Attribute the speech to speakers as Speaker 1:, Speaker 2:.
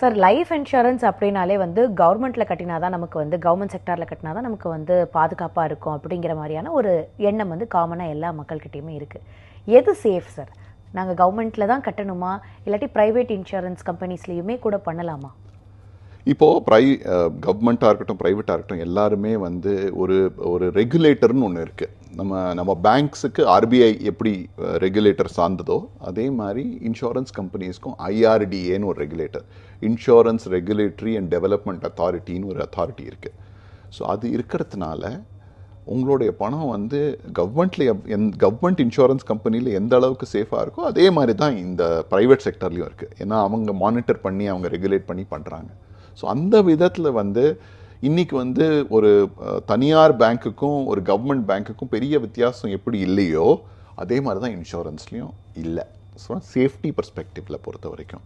Speaker 1: Sir life insurance அப்படின்னாலே வந்து கவர்மெண்ட்டில் கட்டினா தான் நமக்கு வந்து கவர்மெண்ட் செக்டாரில் கட்டினா தான் நமக்கு வந்து பாதுகாப்பாக இருக்கும் அப்படிங்கிற மாதிரியான ஒரு எண்ணம் வந்து காமனாக எல்லா மக்கள்கிட்டையுமே இருக்குது. எது சேஃப் சார்? நாங்கள் கவர்மெண்ட்டில் தான் கட்டணுமா, இல்லாட்டி ப்ரைவேட் இன்சூரன்ஸ் கம்பெனிஸ்லேயுமே கூட பண்ணலாமா?
Speaker 2: இப்போது கவர்மெண்ட்டாக இருக்கட்டும் ப்ரைவேட்டாக இருக்கட்டும் எல்லாருமே வந்து ஒரு ஒரு ரெகுலேட்டர்னு ஒன்று இருக்குது. நம்ம பேங்க்ஸுக்கு ஆர்பிஐ எப்படி ரெகுலேட்டர் சார்ந்ததோ அதே மாதிரி இன்சூரன்ஸ் கம்பெனிஸ்க்கும் ஐஆர்டிஏன்னு ஒரு regulator, insurance regulatory and development அத்தாரிட்டின்னு ஒரு அத்தாரிட்டி இருக்குது. ஸோ அது இருக்கிறதுனால உங்களுடைய பணம் வந்து கவர்மெண்ட் இன்சூரன்ஸ் கம்பெனியில் எந்த அளவுக்கு சேஃபாக இருக்கோ அதே மாதிரி தான் இந்த ப்ரைவேட் செக்டர்லேயும் இருக்குது. ஏன்னா அவங்க மானிட்டர் பண்ணி அவங்க ரெகுலேட் பண்ணி பண்ணுறாங்க. ஸோ அந்த விதத்தில் வந்து இன்றைக்கி வந்து ஒரு தனியார் பேங்க்குக்கும் ஒரு கவர்மெண்ட் பேங்க்குக்கும் பெரிய வித்தியாசம் எப்படி இல்லையோ அதே மாதிரி தான் இன்சூரன்ஸ்லேயும் இல்லை. ஸோ சேஃப்டி பர்ஸ்பெக்டிவில் பொறுத்த வரைக்கும்